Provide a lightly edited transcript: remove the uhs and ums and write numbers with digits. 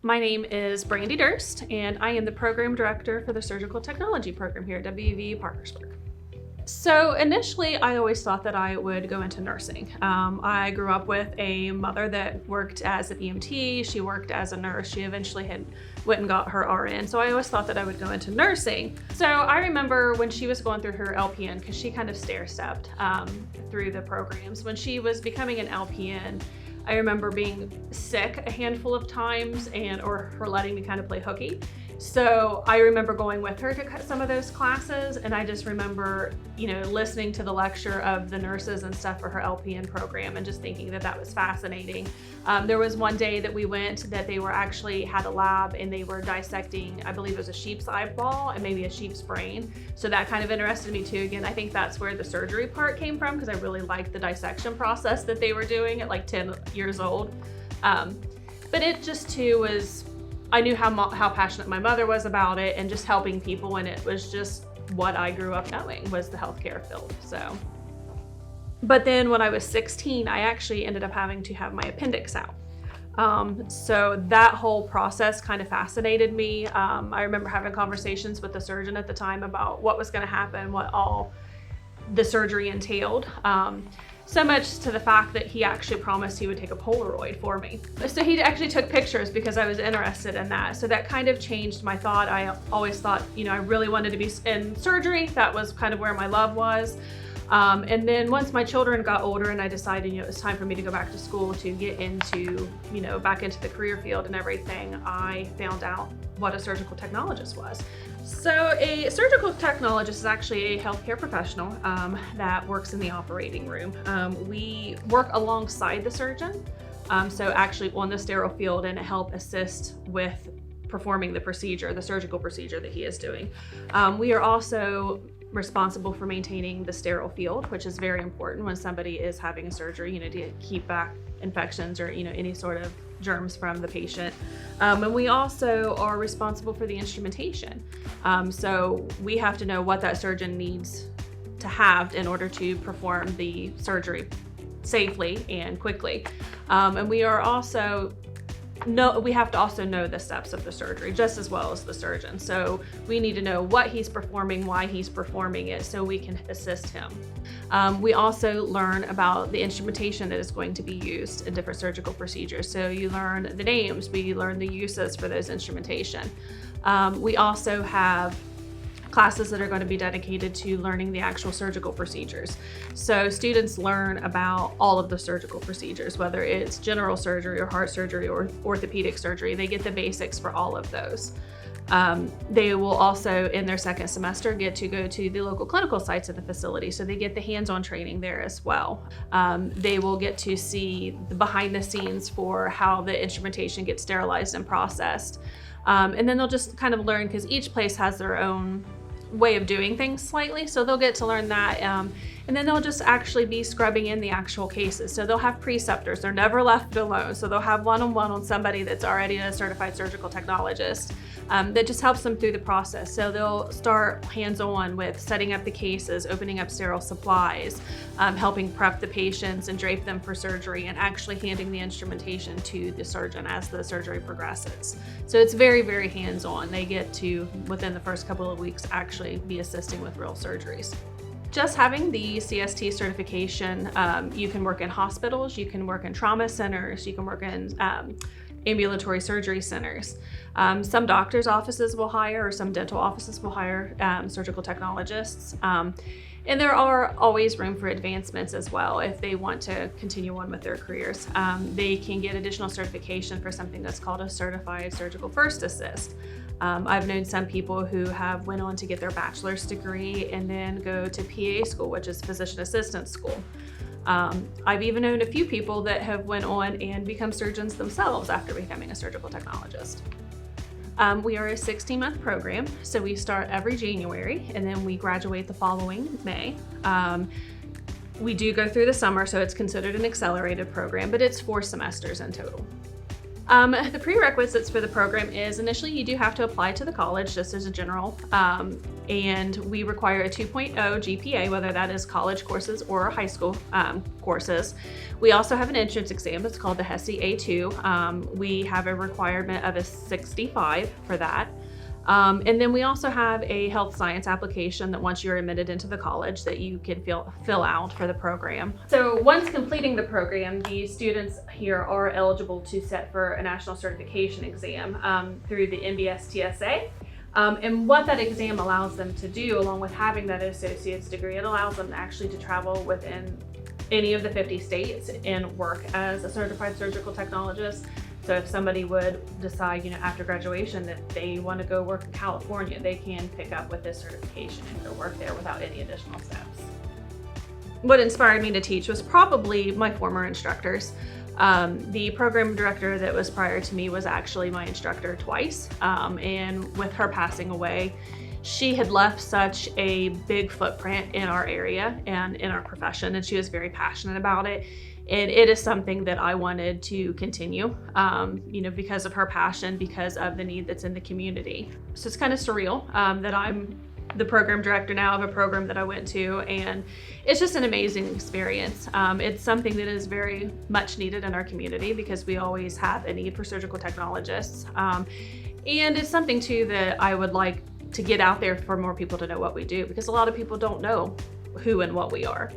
My name is Brandy Durst, and I am the Program Director for the Surgical Technology Program here at WVU Parkersburg. So initially, I always thought that I would go into nursing. I grew up with a mother that worked as an EMT. She worked as a nurse. She eventually went and got her RN. So I always thought that I would go into nursing. So I remember when she was going through her LPN, because she kind of stair-stepped through the programs. When she was becoming an LPN, I remember being sick a handful of times or her letting me kind of play hooky. So I remember going with her to cut some of those classes, and I just remember, listening to the lecture of the nurses and stuff for her LPN program and just thinking that that was fascinating. There was one day that we went that they had a lab and they were dissecting, I believe it was a sheep's eyeball and maybe a sheep's brain. So that kind of interested me too. Again, I think that's where the surgery part came from, because I really liked the dissection process that they were doing at like 10 years old. But it just too was, I knew how passionate my mother was about it and just helping people, and it was just what I grew up knowing was the healthcare field. But then when I was 16, I actually ended up having to have my appendix out. So that whole process kind of fascinated me. I remember having conversations with the surgeon at the time about what was going to happen, what all the surgery entailed. So much to the fact that he actually promised he would take a Polaroid for me. So he actually took pictures because I was interested in that. So that kind of changed my thought. I always thought, I really wanted to be in surgery. That was kind of where my love was. And then once my children got older and I decided, it was time for me to go back to school to get into, back into the career field and everything, I found out what a surgical technologist was. So a surgical technologist is actually a healthcare professional that works in the operating room. We work alongside the surgeon, so actually on the sterile field, and help assist with performing the surgical procedure that he is doing. We are also responsible for maintaining the sterile field, which is very important when somebody is having a surgery, to keep back infections or, any sort of germs from the patient. And we also are responsible for the instrumentation. So we have to know what that surgeon needs to have in order to perform the surgery safely and quickly. And we have to also know the steps of the surgery just as well as the surgeon. So we need to know what he's performing, why he's performing it, so we can assist him. We also learn about the instrumentation that is going to be used in different surgical procedures. So you learn the names, we learn the uses for those instrumentation. We also have classes that are going to be dedicated to learning the actual surgical procedures. So students learn about all of the surgical procedures, whether it's general surgery or heart surgery or orthopedic surgery. They get the basics for all of those. They will also, in their second semester, get to go to the local clinical sites of the facility, so they get the hands-on training there as well. They will get to see the behind the scenes for how the instrumentation gets sterilized and processed. And then they'll just kind of learn, because each place has their own way of doing things slightly, so they'll get to learn that. And then they'll just actually be scrubbing in the actual cases. So they'll have preceptors. They're never left alone. So they'll have one-on-one on somebody that's already a certified surgical technologist that just helps them through the process. So they'll start hands-on with setting up the cases, opening up sterile supplies, helping prep the patients and drape them for surgery, and actually handing the instrumentation to the surgeon as the surgery progresses. So it's very, very hands-on. They get to, within the first couple of weeks, actually be assisting with real surgeries. Just having the CST certification, you can work in hospitals, you can work in trauma centers, you can work in ambulatory surgery centers. Some doctors' offices will hire, or some dental offices will hire surgical technologists. And there are always room for advancements as well if they want to continue on with their careers. They can get additional certification for something that's called a certified surgical first assist. I've known some people who have went on to get their bachelor's degree and then go to PA school, which is physician assistant school. I've even known a few people that have went on and become surgeons themselves after becoming a surgical technologist. We are a 16-month program, so we start every January and then we graduate the following May. We do go through the summer, so it's considered an accelerated program, but it's 4 semesters in total. The prerequisites for the program is initially you do have to apply to the college just as a general, and we require a 2.0 GPA, whether that is college courses or high school courses. We also have an entrance exam. It's called the HESI A2. We have a requirement of a 65 for that. And then we also have a health science application that once you're admitted into the college that you can fill out for the program. So once completing the program, the students here are eligible to set for a national certification exam through the NBS TSA. And what that exam allows them to do, along with having that associate's degree, it allows them actually to travel within any of the 50 states and work as a certified surgical technologist. So if somebody would decide, after graduation that they want to go work in California, they can pick up with this certification and go work there without any additional steps. What inspired me to teach was probably my former instructors. The program director that was prior to me was actually my instructor twice. And with her passing away, she had left such a big footprint in our area and in our profession, and she was very passionate about it. And it is something that I wanted to continue, because of her passion, because of the need that's in the community. So it's kind of surreal that I'm the program director now of a program that I went to, and it's just an amazing experience. It's something that is very much needed in our community because we always have a need for surgical technologists. And it's something too that I would like to get out there for more people to know what we do, because a lot of people don't know who and what we are.